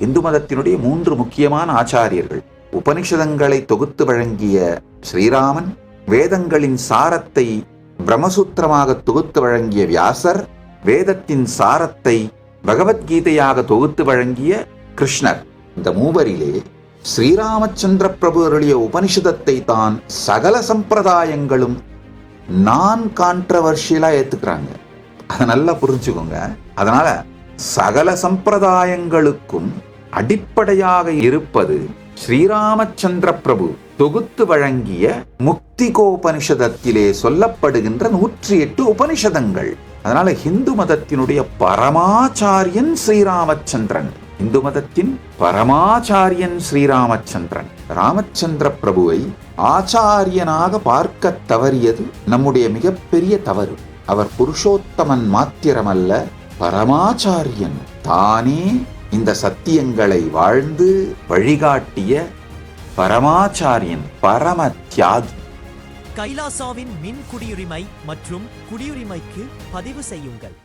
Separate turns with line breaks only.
இந்து மதத்தினுடைய 3 முக்கியமான ஆச்சாரியர்கள். உபனிஷதங்களை தொகுத்து வழங்கிய ஸ்ரீராமன், வேதங்களின் சாரத்தை பிரம்மசூத்திரமாக தொகுத்து வழங்கிய வியாசர், வேதத்தின் சாரத்தை பகவத்கீதையாக தொகுத்து வழங்கிய கிருஷ்ணர். இந்த மூவரிலே ஸ்ரீராமச்சந்திர பிரபு அருளிய உபனிஷதத்தை தான் சகல சம்பிரதாயங்களும் நான் கான்ட்ரவர்ஷியலா ஏத்துக்கிறாங்க. அதை நல்லா புரிஞ்சுக்கோங்க. அதனால சகல சம்பிரதாயங்களுக்கும் அடிப்படையாக இருப்பது ஸ்ரீராமச்சந்திர பிரபு தொகுத்து வழங்கிய முக்திகோபனிஷதத்திலே சொல்லப்படுகின்ற 108 உபனிஷதங்கள். அதனால இந்து மதத்தினுடைய பரமாச்சாரியன் ஸ்ரீராமச்சந்திரன். இந்து மதத்தின் பரமாச்சாரியன் ஸ்ரீராமச்சந்திரன். ராமச்சந்திர பிரபுவை ஆச்சாரியனாக பார்க்க தவறியது நம்முடைய மிகப்பெரிய தவறு. அவர் புருஷோத்தமன் மாத்திரமல்ல, பரமாச்சாரியன். தானே இந்த சத்தியங்களை வாழ்ந்து வழிகாட்டிய பரமாச்சாரியன், பரம தியாகி.
கைலாசாவின் மின் குடியுரிமை மற்றும் குடியுரிமைக்கு பதிவு செய்யுங்கள்.